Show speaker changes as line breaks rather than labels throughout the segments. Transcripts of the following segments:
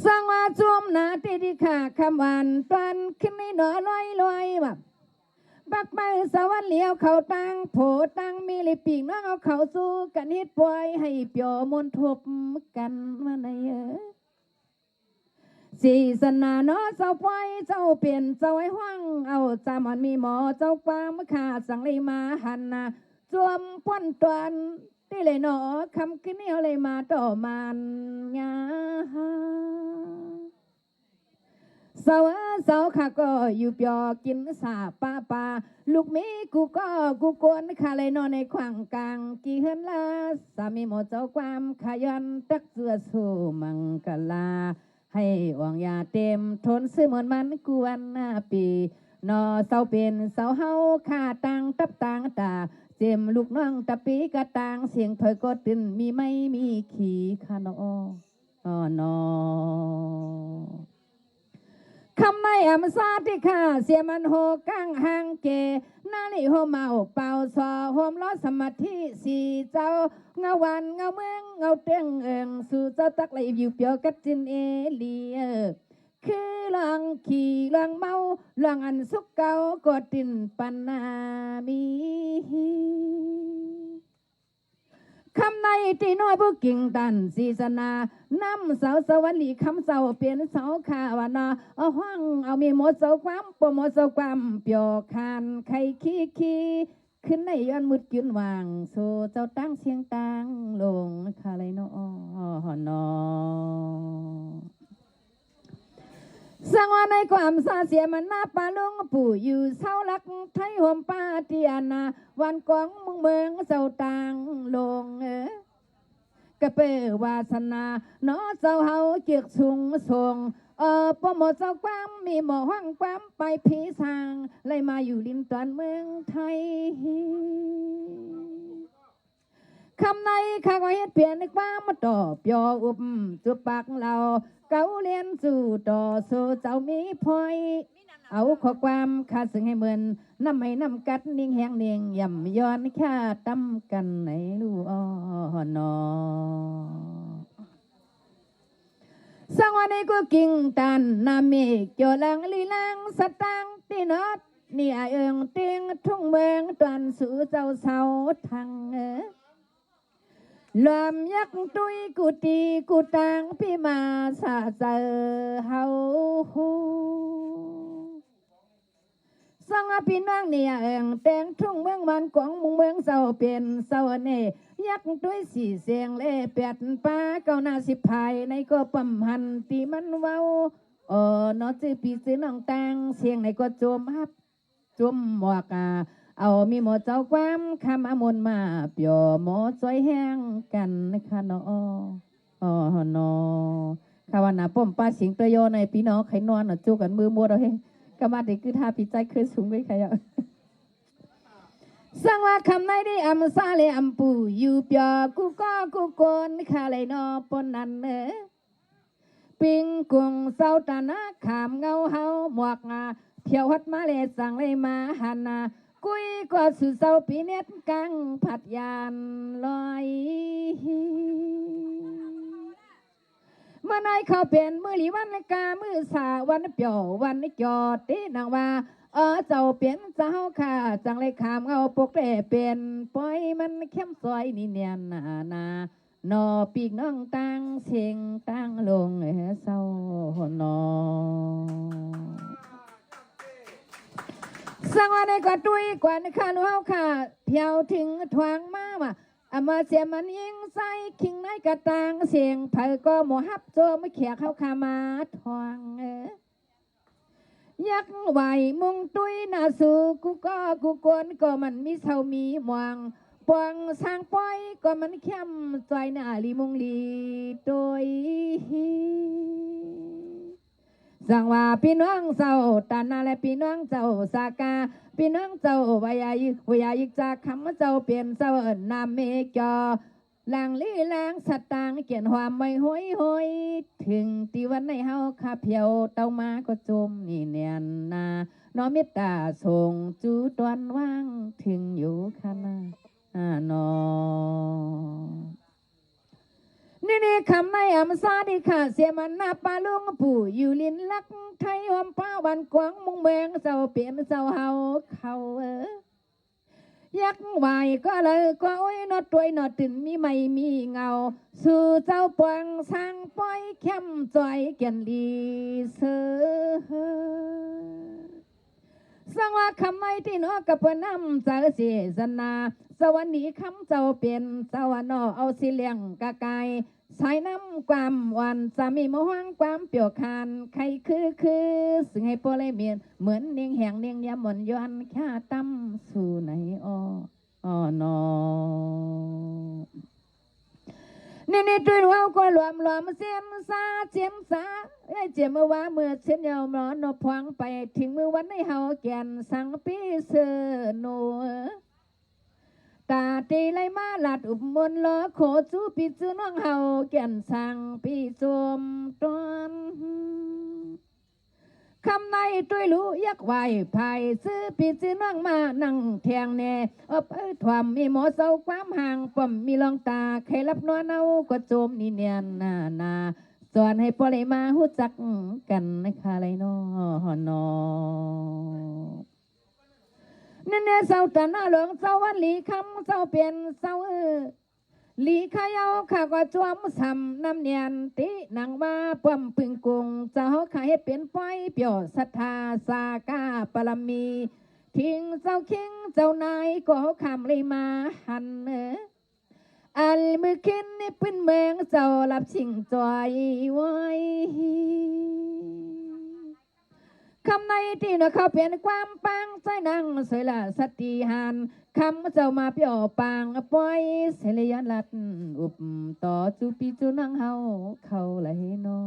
สังว่าจวมนาเตดิขาคำวันตันขึ้นในหนอลอยแบบบักไปสวรรค์เลี้ยวเขาตั้งโผตั้งมีลิปีกน้องเอาเขาสู้กันฮิตปล่อยให้เปียวมนทบกันมาในสีสนาเนาะเจ้าปล่อยเจ้าเปลี่ยนเจ้าไอ้ห้างเอาจามันมีหมอเจ้าความมขาสั่งเลยมาหันนาจวมป้อนตวนที่เลยเนาะคำขึ้นเหนียวเลยมาต่อมันงาเสาข้าก็อยู่เปียกินสาป้าลูกมีกูกวนข้าเลยนอนในขวางกลางกี่เฮือนลาสามีหมดเจ้าความขยันตักเสื้อสู้มังกลาให้หวังยาเต็มทนซื้อเหมือนมันกวนหน้าปีนอเสาเป็นเสาเฮาข้าตังตับตังตาเจมลูกน้องตะปีกระตังเสียงถอยก็ตื่นมีไม่มีขี่ขานอนอคำไม่อำซาที่ข้าเสียมันโหกังหางเกนาลิโหเมาเป่าซอโฮมล้อสมาธิสีเจ้าเงาวันเงาเมืองเงาเตียงสู่เจ้าตักไหลอยู่เปียวกัดจินเอลีคือลองขี่ลองเมาลองอันสุกเก่ากดตินปันนามีคำในที่น้อยผู้กิ่งตันศีสนาน้ำเสาสวรรค์คำเสาเปลี่ยนเสาขาวนาเอาห้องเอามีหมดเสาความปมดเสาความเปียวคานไข่ขี้ขึ้นในย้อนมุดยืนวางโซเจ้าตั้งเสียงตังลงคาเลยนอนอสังว่าในความซาเสียมันหน้าปลาลุงปู่อยู่เศร้าลักไทยห่มป้าเตียนาวันกองมึงเมืองเจ้าต่างลงกระเป๋วาสนาเนาะเจ้าเฮาเกียกสูงส่งโปรโมทเจ้าความมีหมอห้างความไปผีสางเลยมาอยู่ริมตอนเมืองไทยคำในข้าก็เฮ็ดเปลี่ยนในความมาตอบยออุบจุบปากเราเก่าเรียนสู่ต่อสู่เจ้ามีพอยเอาข้อความขาดซึ่งให้เหมือนน้ำไม่น้ำกัดนิ่งแหงเนียงย่ำย้อนค่าตั้มกันในลูนอสังวันนี้ก็กิ่งตันนามีเกี่ยวลังลีลังสตังตีนอดนี่เอิงเตียงทุ่งเมืองตวนสู่เจ้าเสาทางลมยักตุยกูตีกูตังพี่มาสะเจอเฮาสังพี่น้องเนี่ยแต่งทุ่งเมืองมันกวางมุงเมืองเศร้าเป็นเศร้าเน่ยักตุยสีเสียงเล่เปียดป้าเก้าหน้าสิบภายในก็ปั๊มหันตีมันเว้านอจื้อปีซื้อน้องตังเสียงในก็จมฮับจมหมวกเอามีหมดเจ้าความคำอมนมาเปียวหมดซอยแห้งกันนะคะนอนอข้าวันน่ะป้อมป้าสิงตัวโยในปีน้องไข่นอนจูกันมือมัวเราให้กระมาดคือท่าปีใจเคยสูงไว้ใครอ่ะสังว่าคำไหนได้อำซาเลยอำปูอยู่เปียกูโกนข้าเลยนอปนนันปิงกุงเศร้าตานะขามเงาเฮาหมวกเที่ยวฮัดมาเลยสั่งเลยมาหันกุยก็สุเศร้าปีเน็ตกังผัดยานลอยเมื่อไหนเขาเป็นมือหลีวันกามือสาวันเปียววันจอดตีนางว่าเจ้าเปลี่ยนเจ้าค่ะจังเลยขามเอาปกเร่เป็นปล่อยมันเข้มซอยนี่เนียนนอปีกน้องตั้งเสียงตั้งลงเศร้านอสังวันในกว่าตุยกว่าข้าลูกค่ะเที่ยวถึงทวงมาว่ะมาเสียมันยิงใส่คิงในกระตังเสียงไผ่ก็หมอฮับโจไม่เขียเข้าขามาทวงยักไหวมุงตุยนาสู่กูกวนก็มันมีเศร้ามีหวังปวงสร้างป้อยก็มันเข้มใจหน้าลีมุงลีโดยสังว่าพี่น้องเจ้าตานาและพี่น้องเจ้าสากาพี่น้องเจ้าวายอีกจากคำเจ้าเปลี่ยนเจ้าเอิญนามเมจอลางลี่ลางสตางเกียนความไม่ห้อยถึงตีวันในเฮาข้าเพียวเต้ามาก็จมนี่เนียนนาน้อมเมตตาส่งจูตวนว่างถึงอยู่ขณะนอ นี่คำในอำซาดิค่ะเสียมันนาปาลุงปู่อยู่ลินลักไทยหอมป้าวันกวางมุงเมืองเจ้าเปลี่ยนเจ้าเฮาเขายักไหวก็เลยก็โอ้ยนอตัวนอตื่นมีไม่มีเงาสู่เจ้าปวงสร้างป้อยเข้มจอยเกียนลีเสือสังว่าคำไม่ที่นอกับเพื่อนน้ำเจอเสียสนาสวรรค์นี้คำเจ้าเปลี่ยนสวรรค์นอเอาสิเลี้ยงกะไก่สายน้ำความหวานจะมีมห้างความเปรียวคานใครคือซึ่งให้โปรเลยเมียนเหมือนเนียงแหงเนียงยามหมอนย้อนแค่ตั้มสู่ไหนอ้อนอนี่ตุยว่าก็หลวมเสียนซาเจียนซาไอ้เจียมว่าเมื่อเช่นยาวมอนพวงไปถึงมือวันให้เฮาแก่นสังปีเสือโนตาตีไลมาหลัดอุบมนล้อโคจูปีจูน้องเฮาแก่นสังปีจมตอนคำในตุยรู้ยักไหวภายซื้อปีจีน้องมานั่งแทงแน่ถวามมีหมอเศร้าความห่างป่อมมีลองตาใครรับนวลเอาก็โจมนี่เนียนนาสอนให้ปอเลยมาหู้จักกันนะคะไรนอนอเนี่ยเศร้าตาหน้าหลวงเศร้าวันหลีคำเศร้าเปลี่ยนเศร้าหลีขายเอาข้าก็จวมซ้ำน้ำเนียนตินางว่าป้อมปึงกุงเจ้าข้าเฮ็ดเป็นป้อยเปี่ยวศรัทธาสากาปรมีทิ้งเจ้าคิงเจ้านายก็คำเลยมาหันอันมือขึ้นในปืนเมืองเจ้ารับชิงจอยไว้คำในที่น่ะเขาเปลี่ยนความปังใจนั่งสวยละสติหันคำเจ้ามาเปี่ยวปางปล่อยเสลยลัดอุบต่อจูปีจูนังเฮาเขาไหลนอ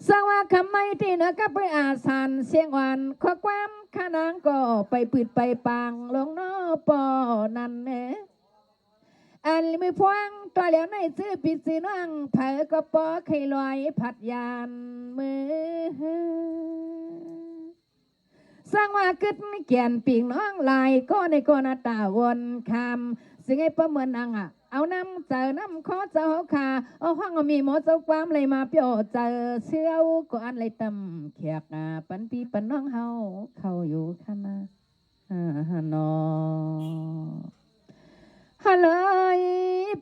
สว่าคำในที่น่ะก็ไปอาสานเสียงหวานข้อความขานางก็ไปปืดไปปางลงนอปอนั่นอันมือพวงตัวเหลียวในซื้อปิดซื้อน้องเผอก็ปอไข่ลอยผัดยานมือสร้างว่าคึดเกียนปีกน้องลายก็ในกนาตาวนคำซึ่งไอ้ประเมินอังเอาน้ำเจอน้ำขอเจ้าขาเอาห้องมีหมอเจ้าความเลยมาเปียวเจอเสื้อก็อันเลยตำแขกปันปีปันน้องเฮาเขาอยู่ข้างหน้านอฮัลโหล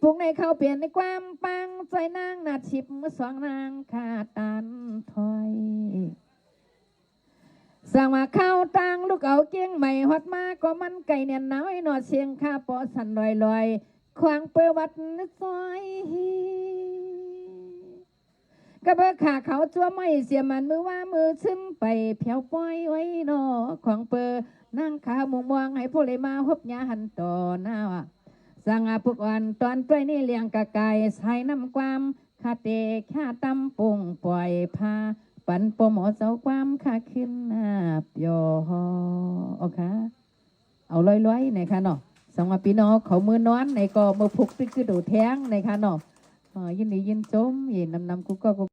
ปลุกในเขาเปลี่ยนในความปังใจนางนาชิบสองนางขาตันถอยสั่งมาเข้าตังลูกเอาเกี้ยงใหม่ฮอดมาก็มันไก่เนียนน้อยนอเชียงข้าปอสันลอยควางเปื้อวัดซอยกระเบื้อขาเขาจัวไม่เสียมันมือว่ามือซึมไปเผียวป้อยไว้นอควางเปื้อนั่งขามุงมองให้ผู้เลยมาฮบยาหันต่อหน้าสังปุกอ่อนตอนปล่อยนี่เลี้ยงกะไก่ใส่น้ำความคาเตข้าตำปุ่งปล่อยพาปันปมอเจ้าความข้าขึ้นเปียวโอเคเอาลอยๆในค่ะเนาะสังว่าพี่น้องเขามือนอนในก็มือพุกตึกคือดูแท้งในค่ะเนาะยินดียินจมยินนำกูก็